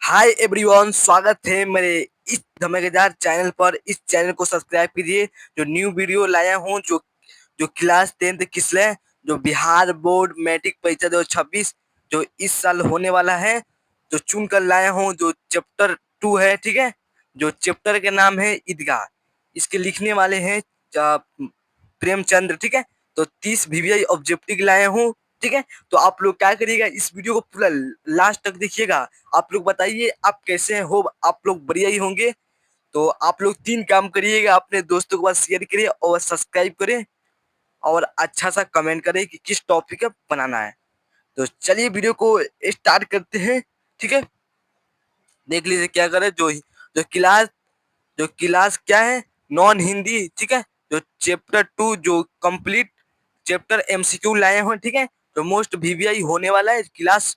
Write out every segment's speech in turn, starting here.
Hi everyone, स्वागत है मेरे इस धमाकेदार चैनल पर। इस चैनल को सब्सक्राइब कीजिए। जो न्यू वीडियो लाया हूँ, जो जो क्लास 10th किसले जो बिहार बोर्ड मैट्रिक परीक्षा 2026 जो इस साल होने वाला है, जो चुन कर लाया हूँ, जो चैप्टर 2 है। ठीक है, जो चैप्टर के नाम है ईदगाह। इसके लिखने वाले हैं प्रेमचंद्र। ठीक है, तो 30 वीवीआई ऑब्जेक्टिव लाए हूँ। ठीक है, तो आप लोग क्या करिएगा, इस वीडियो को पूरा लास्ट तक देखिएगा। आप लोग बताइए आप कैसे हो। आप लोग बढ़िया ही होंगे। तो आप लोग 3 काम करिएगा, अपने दोस्तों के पास शेयर करिए और सब्सक्राइब करें और अच्छा सा कमेंट करें कि किस टॉपिक का बनाना है। तो चलिए वीडियो को स्टार्ट करते हैं। ठीक है, देख लीजिए क्या करें। जो क्लास जो क्लास क्या है, नॉन हिंदी। ठीक है, जो चैप्टर 2 जो कंप्लीट चैप्टर एमसीक्यू लाए हैं। ठीक है, तो मोस्ट वीवीआई होने वाला है क्लास।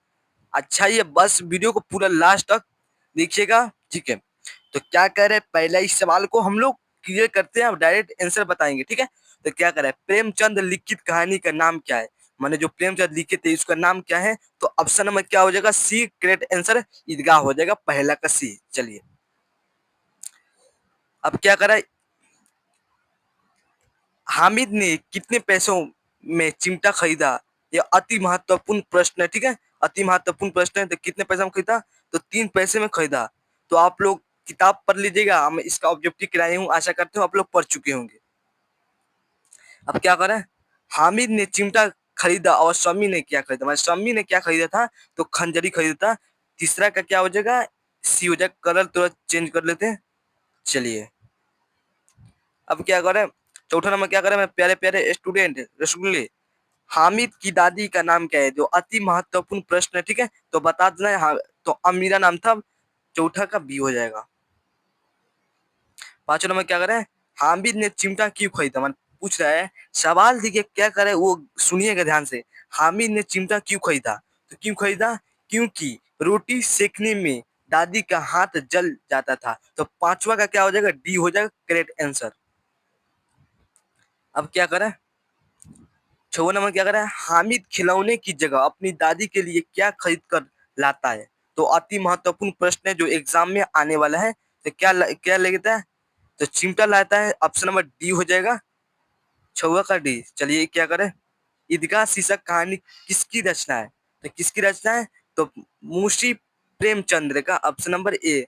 अच्छा, ये बस वीडियो को पूरा लास्ट तक देखिएगा। ठीक है, तो क्या कह रहे हैं, पहला इस सवाल को हम लोग क्लियर करते हैं, डायरेक्ट आंसर बताएंगे। ठीक है, तो क्या कह रहे हैं, प्रेमचंद लिखित कहानी का नाम क्या है। माने जो प्रेमचंद लिखे थे उसका नाम क्या है। तो ऑप्शन नंबर क्या हो जाएगा, सी। करेक्ट आंसर ईदगाह हो जाएगा, पहला का सी। चलिए अब क्या करा, हामिद ने कितने पैसों में चिमटा खरीदा। यह अति महत्वपूर्ण प्रश्न है। ठीक है, अति महत्वपूर्ण प्रश्न है। तो कितने पैसे में खरीदा, तो 3 पैसे में खरीदा। तो आप लोग किताब पढ़ लीजिएगा, हम इसका ऑब्जेक्टिव कराए हूँ, आशा करते हूँ आप लोग पढ़ चुके होंगे। अब क्या करें, हामिद ने चिमटा खरीदा और शम्मी ने क्या खरीदा। मतलब शम्मी ने क्या खरीदा था, तो खंजरी खरीदा था। तीसरा का क्या हो जाएगा, सी हो जाएगा। कलर थोड़ा चेंज कर लेते हैं। चलिए अब क्या करें, चौथा नंबर क्या करें, मेरे प्यारे प्यारे स्टूडेंट रसगुल्ले, हामिद की दादी का नाम क्या है। जो अति महत्वपूर्ण प्रश्न है। ठीक है, तो बता देना है। हाँ, तो अमीरा नाम था। चौथा का बी हो जाएगा। पांचवा नंबर क्या करें, हामिद ने चिमटा क्यों खरीदा। मन पूछ रहा है, सवाल देखिए क्या करे वो सुनिएगा ध्यान से। हामिद ने चिमटा क्यों खरीदा, तो क्यों खरीदा, क्योंकि रोटी सेकने में दादी का हाथ जल जाता था। तो पांचवा का क्या हो जाएगा, डी हो जाएगा करेक्ट आंसर। अब क्या करें, छठवां नंबर क्या कर रहा है, हामिद खिलौने की जगह अपनी दादी के लिए क्या खरीद कर लाता है। तो अति महत्वपूर्ण प्रश्न है जो एग्जाम में आने वाला है। तो क्या लेता है, तो चिमटा लाता है। ऑप्शन नंबर डी हो जाएगा, छवा का डी। चलिए क्या करें, ईदगाह शीर्षक कहानी किसकी रचना है। तो किसकी रचना है, तो मुंशी प्रेमचंद्र का। Option number A,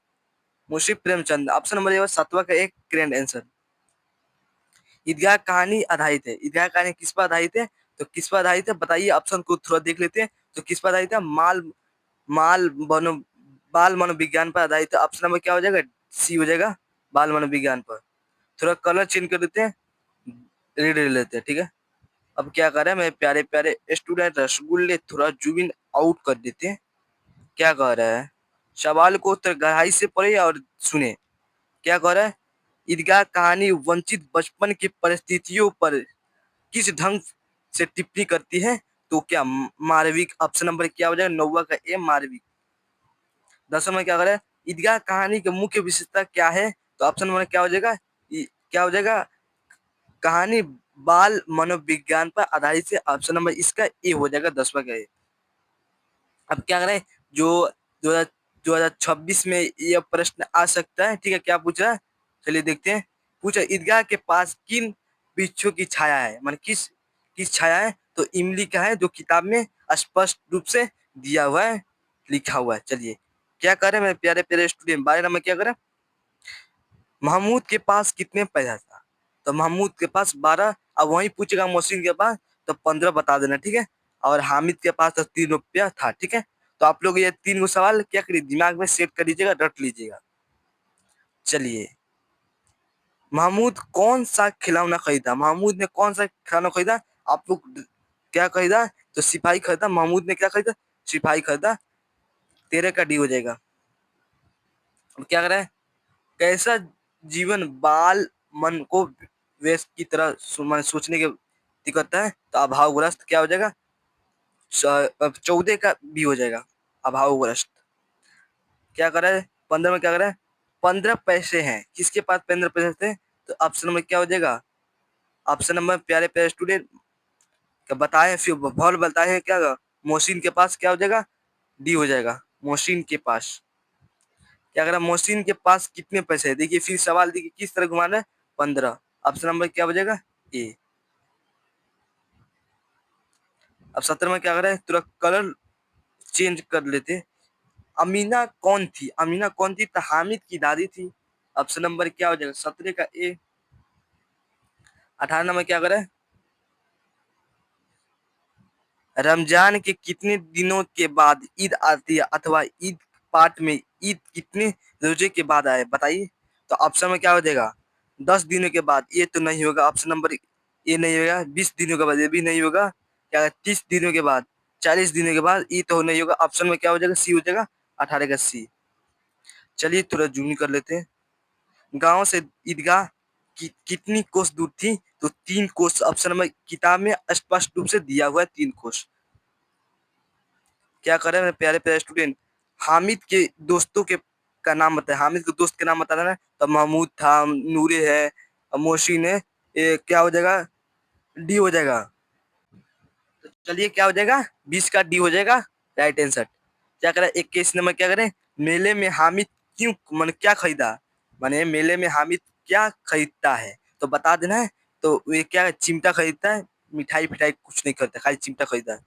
Munshi Premchand. Option number A, सातवां का एक करेक्ट आंसर। ईदगाह कहानी आधारित है, ईदगाह कहानी किस पर आधारित है, तो किस पर आधारित है बताइए। ऑप्शन को थोड़ा देख लेते हैं। तो किस पर आधारित है, माल मनो बाल मनोविज्ञान पर आधारित है। ऑप्शन नंबर क्या हो जाएगा, सी हो जाएगा, बाल मनोविज्ञान पर। थोड़ा कलर चेंज कर देते हैं, रेड ले लेते हैं। ठीक है, अब क्या कर रहे हैं मेरे प्यारे प्यारे स्टूडेंट रसगुल्ले, थोड़ा जूम इन आउट कर देते हैं। क्या कह रहा है, सवाल को तो गहराई से पढ़े और सुने। क्या कह रहा है, ईदगाह कहानी वंचित बचपन की परिस्थितियों पर किस ढंग से टिप्पणी करती है। तो क्या मारविक। ऑप्शन नंबर क्या हो जाएगा, नौवा का ए, मारविक। 10वां में क्या करे, ईदगाह कहानी की मुख्य विशेषता क्या है। तो ऑप्शन नंबर क्या हो जाएगा, क्या हो जाएगा, कहानी बाल मनोविज्ञान पर आधारित है। ऑप्शन नंबर इसका ए हो जाएगा, 10वां का ए। अब क्या करें, जो 2026 में यह प्रश्न आ सकता है। ठीक है, क्या पूछ रहा है, चलिए देखते हैं। पूछा, ईदगाह के पास किन वृक्षों की छाया है। मान किस किस छाया है, तो इमली का है, जो किताब में स्पष्ट रूप से दिया हुआ है, लिखा हुआ है। चलिए क्या करें मेरे प्यारे प्यारे स्टूडेंट, 12 नंबर क्या करें, महमूद के पास कितने पैसा था। तो महमूद के पास 12। अब वही पूछेगा मोहसिन के पास, तो 15 बता देना। ठीक है, और हामिद के पास तो 3 रुपया था। ठीक है, तो आप लोग ये 3 गो सवाल क्या करिए, दिमाग में सेट कर लीजिएगा, रट लीजिएगा। चलिए, महमूद कौन सा खिलौना खरीदा, महमूद ने कौन सा खिलौना खरीदा। आप लोग क्या खरीदा, तो सिपाही खरीदा। महमूद ने क्या खरीदा, सिपाही खरीदा। 13 का डी हो जाएगा। अब क्या करें, कैसा जीवन बाल मन को वेस्ट की तरह सोचने के दिक्कत है। तो अभावग्रस्त क्या हो जाएगा, 14 का भी हो जाएगा, अभावग्रस्त। क्या करे, 15 में क्या करे, 15 पैसे हैं, किसके पास 15 पैसे थे। तो ऑप्शन नंबर क्या हो जाएगा, ऑप्शन नंबर प्यारे प्यारे स्टूडेंट बताए, फिर भौल बताए हैं क्या, मोहसिन के पास क्या हो जाएगा, डी हो जाएगा, मोहसिन के पास। क्या कह रहा है, मोहसिन के पास कितने पैसे है। देखिए फिर सवाल देखिए किस तरह घुमाना है, 15। ऑप्शन नंबर क्या बचेगा, ए। अब 17 में क्या कर रहा है, तुरंत कलर चेंज कर लेते। अमीना कौन थी, अमीना कौन थी, तो हामिद की दादी थी। ऑप्शन नंबर क्या हो जाएगा, 17 का ए। 18 में क्या करे, रमजान के कितने दिनों के बाद ईद आती है, अथवा ईद पाठ में ईद कितने रोजे के बाद आए बताइए। तो ऑप्शन में क्या हो जाएगा, 10 दिनों के बाद, ये तो नहीं होगा। ऑप्शन नंबर ए नहीं होगा। 20 दिनों के बाद, ये भी नहीं होगा। क्या 30 दिनों के बाद, 40 दिनों के बाद, ये तो नहीं होगा। ऑप्शन में क्या हो जाएगा, सी हो जाएगा, 18 का सी। चलिए थोड़ा जूम कर लेते हैं। गांव से ईदगाह कितनी कोस दूर थी, तो 3 कोस। ऑप्शन में किताब में स्पष्ट रूप से दिया हुआ है 3 कोस। क्या करें मेरे प्यारे प्यारे स्टूडेंट, हामिद के दोस्तों के का नाम बताए, हामिद के दोस्त के नाम बताना है। तो महमूद था, नूरे है, मोहसिन है, ये क्या हो जाएगा, डी हो जाएगा। तो चलिए क्या हो जाएगा, 20 का डी हो जाएगा, राइट आंसर। क्या करें, 21 नंबर क्या करें, मेले में हामिद क्यों मन क्या खरीदा, माने मेले में हामिद क्या खरीदता है, तो बता देना है। तो ये क्या है, चिमटा खरीदता है, मिठाई फिठाई कुछ नहीं खरीदता, खाली चिमटा खरीदा है।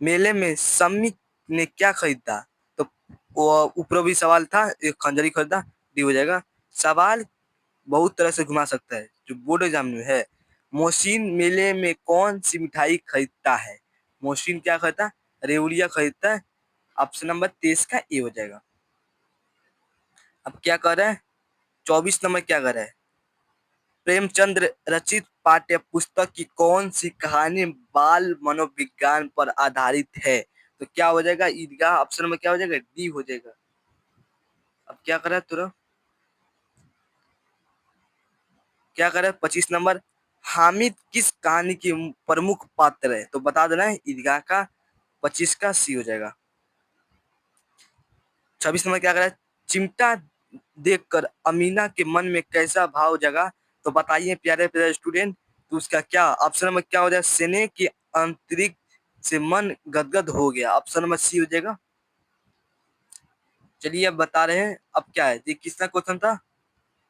मेले में सम्मी ने क्या खरीदा, तो वो ऊपर भी सवाल था, एक खंजरी खरीदा, डी हो जाएगा। सवाल बहुत तरह से घुमा सकता है जो बोर्ड एग्जाम में है। मोहसिन मेले में कौन सी मिठाई खरीदता है, मोहसिन क्या खरीदता है, रेवड़िया खरीदता है। ऑप्शन नंबर 23 का ए हो जाएगा। अब क्या कर रहा है, 24 नंबर क्या कर रहा है, प्रेमचंद्र रचित पाठ्य पुस्तक की कौन सी कहानी बाल मनोविज्ञान पर आधारित है, तो क्या हो जाएगा, ईदगाह। ऑप्शन में क्या हो जाएगा, डी हो जाएगा। अब क्या कर रहा है तुरंत, क्या कर रहा है, 25 नंबर, हामिद किस कहानी के प्रमुख पात्र है, तो बता देना है, ईदगाह का। 25 का सी हो जाएगा। 26 नंबर क्या कर रहा है, चिमटा देखकर अमीना के मन में कैसा भाव जगा, तो बताइए प्यारे प्यारे स्टूडेंट। तो उसका क्या ऑप्शन में क्या हो जाएगा, स्नेह के अंतरिक्ष से मन गदगद हो गया। ऑप्शन नंबर सी हो जाएगा। चलिए अब बता रहे हैं, अब क्या है, ये कितना क्वेश्चन था,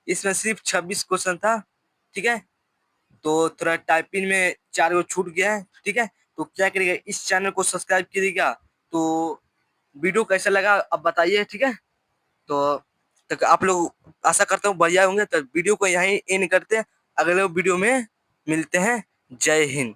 इसमें सिर्फ 26 क्वेश्चन था, ठीक है। तो थोड़ा टाइपिंग में 4 गो छूट गया है, ठीक है। तो क्या करिएगा, इस चैनल को सब्सक्राइब करिएगा। तो वीडियो कैसा लगा अब बताइए, ठीक है। तो तक आप लोग, आशा करता हूँ बढ़िया होंगे। तो वीडियो को यहीं एंड करते हैं, अगले वीडियो में मिलते हैं। जय हिंद।